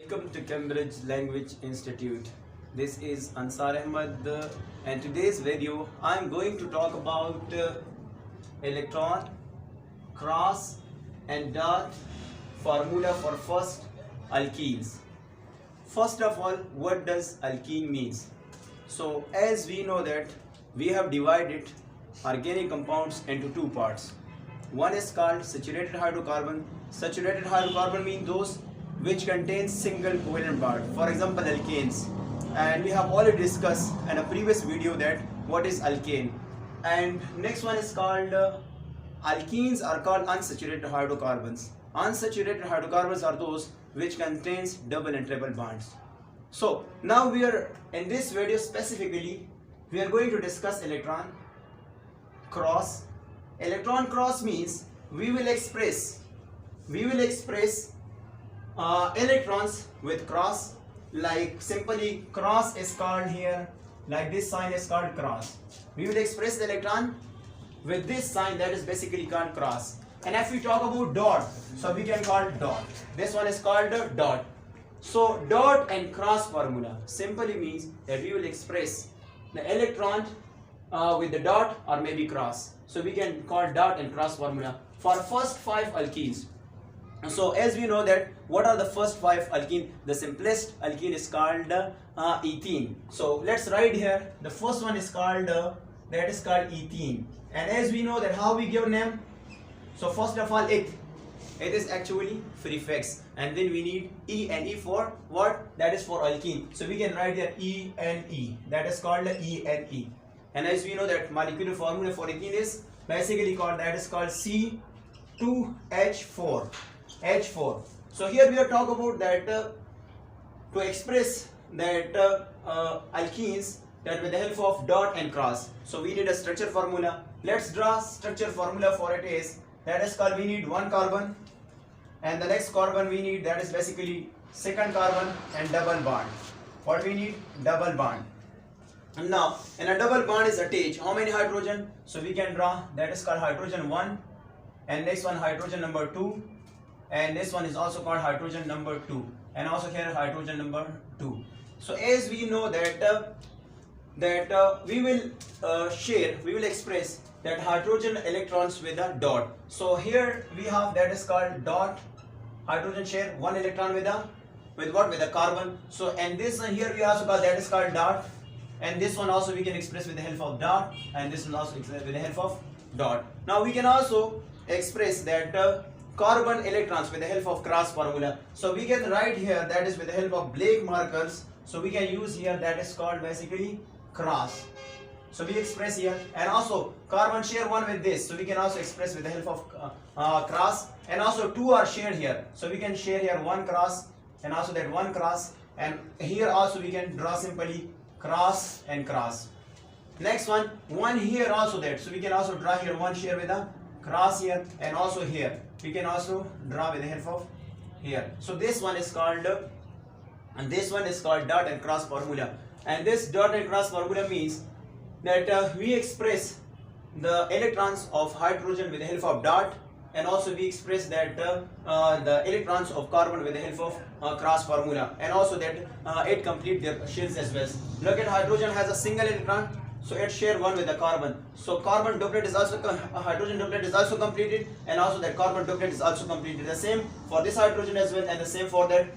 Welcome to Cambridge Language Institute. This is Ansar Ahmed and today's video I'm going to talk about electron, cross and dot formula for first alkenes. First of all, what does alkene means? So as we know that we have divided organic compounds into two parts. One is called saturated hydrocarbon. Saturated hydrocarbon means those which contain single covalent bond, for example alkanes, and we have already discussed in a previous video that what is alkane. And next one is called alkenes are called unsaturated hydrocarbons. Unsaturated hydrocarbons are those which contains double and triple bonds. So now we are in this video specifically we are going to discuss electron cross. Electron cross means we will express electrons with cross, like simply cross is called here, like this sign is called cross. We will express the electron with this sign, that is basically called cross. And if we talk about dot, so we can call dot. This one is called dot. So dot and cross formula simply means that we will express the electron with the dot or maybe cross. So we can call dot and cross formula for first 5 alkenes. So as we know that what are the first 5 alkene, the simplest alkene is called ethene. So let's write here the first one is called that is called ethene. And as we know that how we give name, so first of all it is actually prefix, and then we need E and E for what? That is for alkene. So we can write here E and E, that is called E and E. And as we know that molecular formula for ethene is basically called, that is called C2H4. H4. So here we are talking about that to express that alkenes that with the help of dot and cross. So we need a structure formula. Let's draw structure formula for it is, that is called, we need one carbon and the next carbon we need, that is basically second carbon and double bond. What we need? Double bond. And now in a double bond is attached how many hydrogen? So we can draw, that is called hydrogen 1, and next one hydrogen number 2, and this one is also called hydrogen number 2, and also here hydrogen number 2. So as we know that we will express that hydrogen electrons with a dot. So here we have, that is called dot, hydrogen share one electron with what? With a carbon. So and this one here we also call, that is called dot, and this one also we can express with the help of dot, and this one also express with the help of dot. Now we can also express that carbon electrons with the help of cross formula. So we can write here, that is with the help of black markers. So we can use here, that is called basically cross. So we express here, and also carbon share one with this, so we can also express with the help of cross, and also 2 are shared here, so we can share here one cross and also that one cross, and here also we can draw simply cross and cross. Next one here also that, so we can also draw here one share with a cross here, and also here we can also draw with the help of here. So this one is called and this one is called dot and cross formula, and this dot and cross formula means that we express the electrons of hydrogen with the help of dot, and also we express that the electrons of carbon with the help of cross formula, and also that it complete their shells as well. Look at hydrogen has a single electron, so it share one with the carbon. So carbon duplet is also hydrogen duplet is also completed, and also that carbon duplet is also completed. The same for this hydrogen as well, and the same for that.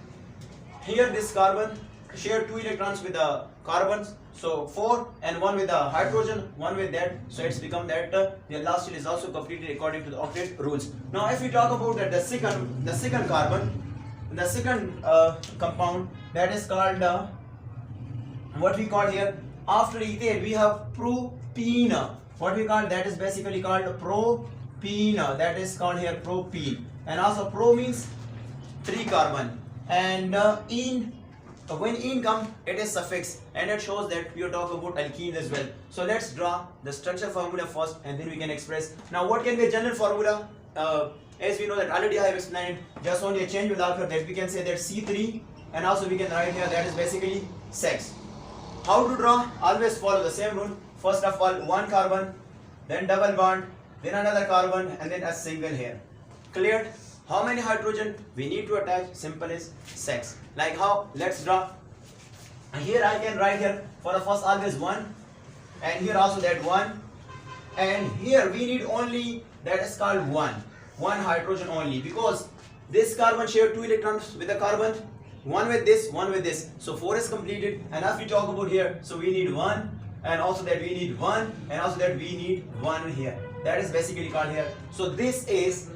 Here this carbon share 2 electrons with the carbons, so 4, and 1 with the hydrogen, 1 with that, so it's become that the last shell is also completed according to the octet rules. Now if we talk about that the second carbon, the second compound, that is called what we call here, after ethane we have propene. What we call, that is basically called propene, that is called here propene, and also pro means 3 carbon, and when in come it is suffix, and it shows that we are talking about alkenes as well. So let's draw the structure formula first, and then we can express. Now what can be a general formula? As we know that already I have explained, just only a change will occur, that we can say that C3, and also we can write here, that is basically 6. How to draw? Always follow the same rule. First of all one carbon, then double bond, then another carbon, and then a single here. Cleared? How many hydrogen we need to attach? Simple is 6. Like how? Let's draw. Here I can write here for the first always 1, and here also that 1, and here we need only that is called 1 hydrogen only, because this carbon share 2 electrons with the carbon, one with this, one with this, so 4 is completed. And if we talk about here, so we need 1, and also that we need 1, and also that we need 1 here. That is basically called here. So this is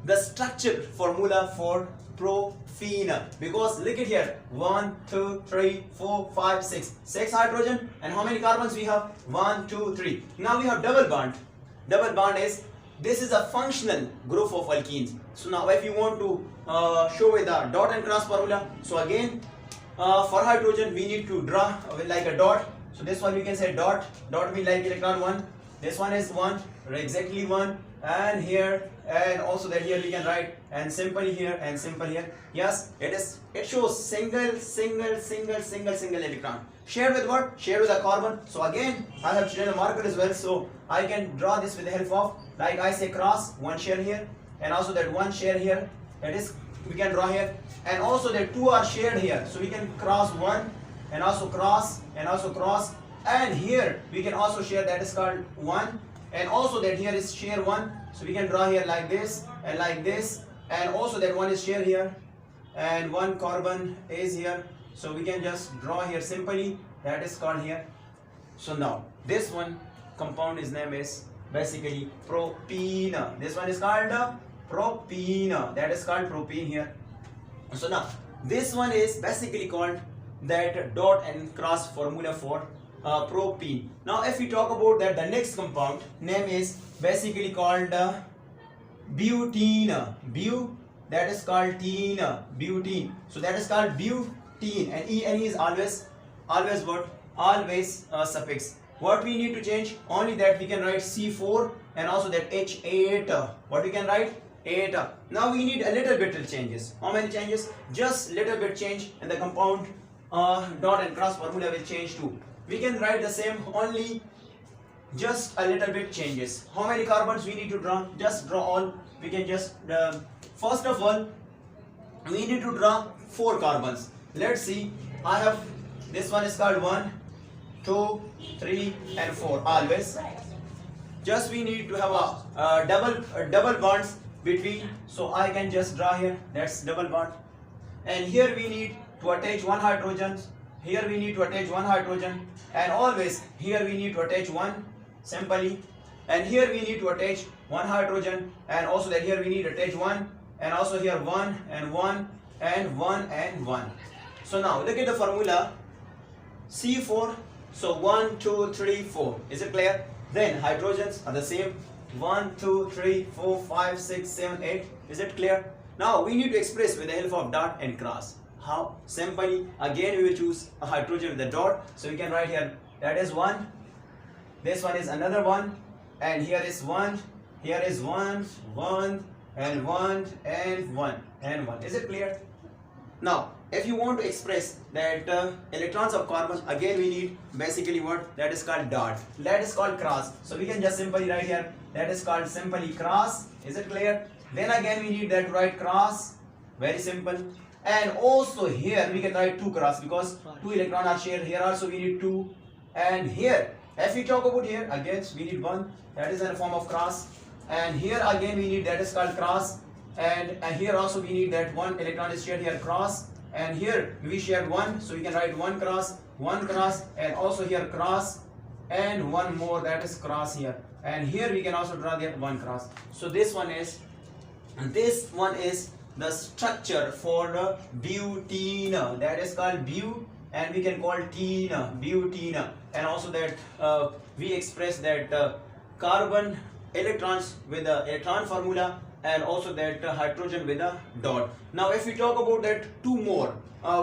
the structure formula for propene, because look at here, 1 2 3 4 5 6 hydrogen, and how many carbons we have? 1 2 3. Now we have double bond. Double bond is, this is a functional group of alkenes. So now if you want to show with the dot and cross formula, so again for hydrogen we need to draw with like a dot. So this one we can say dot means like electron 1, this one is 1, exactly 1, and here, and also that here we can write, and simply here and simple here. Yes, it shows single electron. Shared with what? Shared with a carbon. So again I have chosen a marker as well, so I can draw this with the help of, like I say, cross, 1 share here, and also that 1 share here, that is we can draw here, and also that 2 are shared here, so we can cross 1 and also cross, and also cross, and here we can also share, that is called 1, and also that here is share 1, so we can draw here like this and like this, and also that 1 is share here, and 1 carbon is here, so we can just draw here simply, that is called here. So now this one compound, his name is basically propene. This one is called propene, that is called propene here. So now this one is basically called that dot and cross formula for propene. Now if we talk about that, the next compound name is basically called butene. That is called butene. So that is called butene, and ene is always what? Always suffix. What we need to change? Only that we can write C4 and also that H8. What we can write? 8. Now we need a little bit of changes. How many changes? Just little bit change, and the compound dot and cross formula will change too. We can write the same, only just a little bit changes. How many carbons we need to draw? Just draw all. We can just first of all we need to draw 4 carbons. Let's see. I have this one is called 1 2 3 and 4 always. Just we need to have a double bonds between, so I can just draw here, that's double bond, and here we need to attach 1 hydrogen, here we need to attach 1 hydrogen, and always here we need to attach 1 simply, and here we need to attach 1 hydrogen, and also that here we need to attach 1, and also here 1 and 1 and 1 and 1. So now look at the formula C4, so 1 2 3 4, is it clear? Then hydrogens are the same, 1 2 3 4 5 6 7 8, is it clear? Now we need to express with the help of dot and cross. How? Simply again we will choose a hydrogen with a dot, so we can write here, that is 1, this one is another 1, and here is 1, here is 1 1 and 1 and 1 and 1, is it clear? Now if you want to express that electrons of carbon, again we need basically what? That is called dot, that is called cross, so we can just simply write here, that is called simply cross, is it clear? Then again we need that to write cross, very simple, and also here we can write 2 cross, because 2 electrons are shared, here also we need 2, and here if we talk about here, again we need 1, that is in a form of cross, and here again we need, that is called cross, and here also we need that 1 electron is shared here, cross, and here we shared 1, so we can write 1 cross, and also here cross, and 1 more, that is cross here, and here we can also draw that 1 cross. So this one is the structure for the butene, that is called bu, and we can call butene, and also that we express that carbon electrons with the electron formula, and also that hydrogen with a dot. Now if we talk about that 2 more,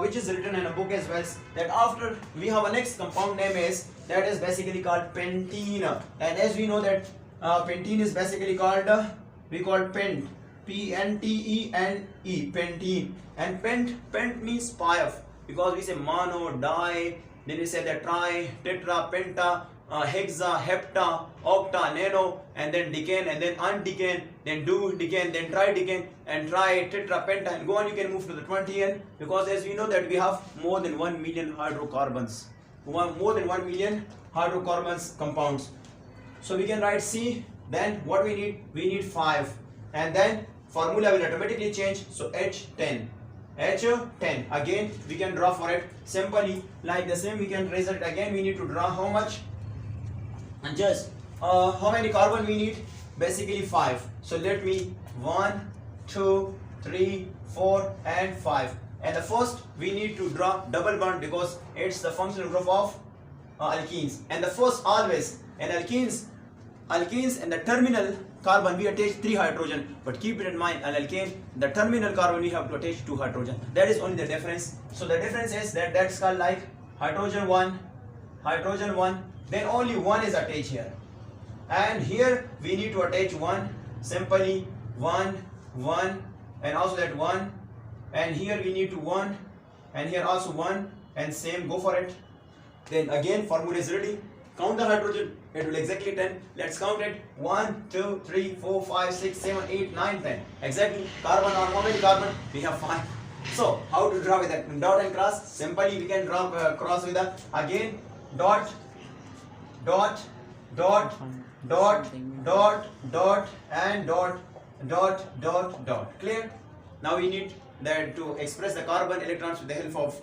which is written in a book as well, that after we have a next compound name is, that is basically called pentene, and as we know that pentene is basically called we call pent, P-N-T-E-N-E, pentene, and pent means 5, because we say mono, di, then we say that tri, tetra, penta, hexa, hepta, octa, nano, and then decane, and then undecane, then decane, then tridecane, and tri, tetra, penta, and go on. You can move to the 20n, because as we know that we have more than 1 million hydrocarbons, more than 1 million hydrocarbons compounds. So we can write C. Then what we need? We need 5, and then formula will automatically change. So H10. H10. Again we can draw for it simply like the same. We can raise it again. We need to draw how much? And just how many carbon we need? Basically 5. So let me 1, 2, 3, 4, and 5. And the first we need to draw double bond, because it's the functional group of alkenes. And the first always in alkenes in the terminal carbon we attach 3 hydrogen, but keep it in mind, an alkane, the terminal carbon we have to attach 2 hydrogen. That is only the difference. So the difference is that that's called like hydrogen 1, then only 1 is attached here, and here we need to attach 1, simply 1, and also that 1, and here we need to 1, and here also 1, and same, go for it. Then again formula is ready. Count the hydrogen, it will exactly 10. Let's count it. 1, 2, 3, 4, 5, 6, 7, 8, 9, 10. Exactly. Carbon or how many carbon? We have 5. So how to draw with that? Dot and cross. Simply we can draw cross with a again dot, and dot. Clear? Now we need that to express the carbon electrons with the help of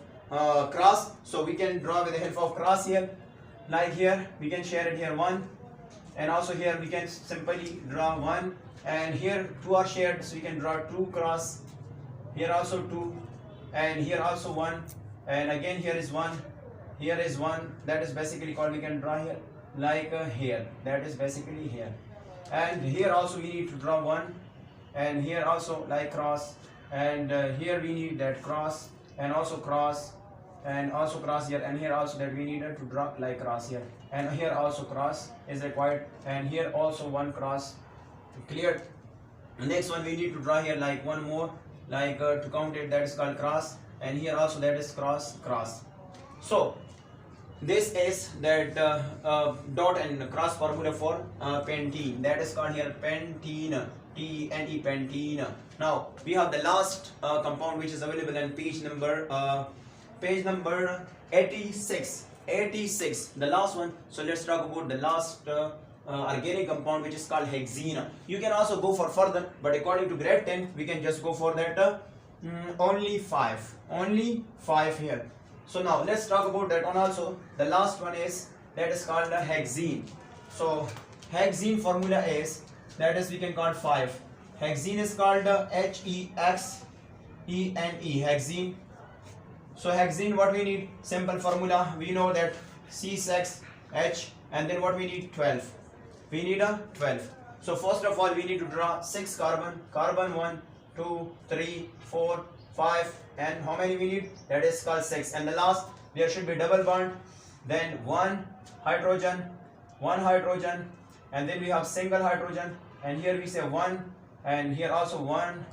cross. So we can draw with the help of cross here. Like here we can share it here 1, and also here we can simply draw 1, and here 2 are shared, so we can draw 2 cross, here also 2, and here also 1, and again here is 1, here is 1. That is basically called, we can draw here like here, that is basically here, and here also we need to draw 1, and here also like cross, and here we need that cross, and also cross, and also cross here, and here also that we needed to draw like cross here, and here also cross is required, and here also 1 cross. Clear? Next one we need to draw here like 1 more, like to count it, that is called cross, and here also that is cross. So this is that dot and cross formula for pentene, that is called here pentene, T-E-N-E, pentene. Now we have the last compound which is available in page number 86, the last one. So let's talk about the last organic compound which is called hexene. You can also go for further, but according to grade 10 we can just go for that only 5 here. So now let's talk about that one also. The last one is that is called hexene. So hexene formula is, that is we can call 5. Hexene is called H-E-X-E-N-E, hexene. So hexene, what we need? Simple formula. We know that C6H, and then what we need? 12. We need a 12. So first of all, we need to draw 6 carbon. Carbon 1, 2, 3, 4, 5, and how many we need? That is called 6. And the last, there should be double bond. Then 1 hydrogen, and then we have single hydrogen. And here we say 1, and here also 1,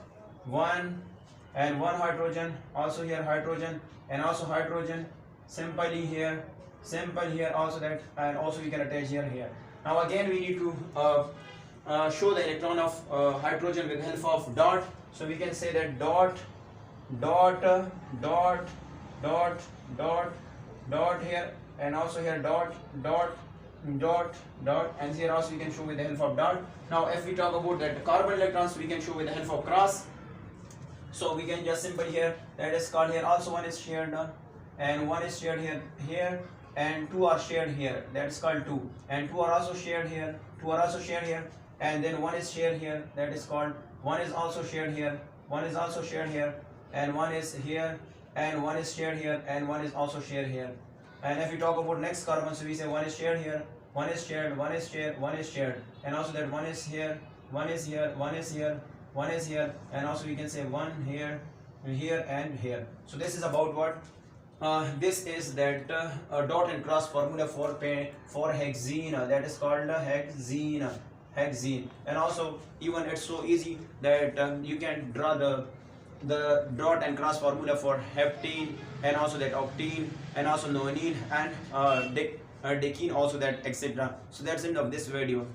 and 1 hydrogen, also here hydrogen, and also hydrogen, simply here, also that, and also we can attach here. Now again we need to show the electron of hydrogen with the help of dot. So we can say that dot here, and also here dot, and here also we can show with the help of dot. Now if we talk about that carbon electrons, we can show with the help of cross. So we can just simply here, that is called here, also 1 is shared, and 1 is shared here, and 2 are shared here, that is called 2, and 2 are also shared here, and then 1 is shared here, that is called 1 is also shared here, and 1 is here, and 1 is shared here, and 1 is also shared here. And if we talk about next carbon, so we say 1 is shared here, 1 is shared, and also that 1 is here, 1 is here, and also we can say 1 here, and here. So this is about what? This is that dot and cross formula for hexene, that is called hexene. And also even it's so easy that you can draw the dot and cross formula for heptene, and also that octene, and also nonene, and decene also, that etc. So that's the end of this video.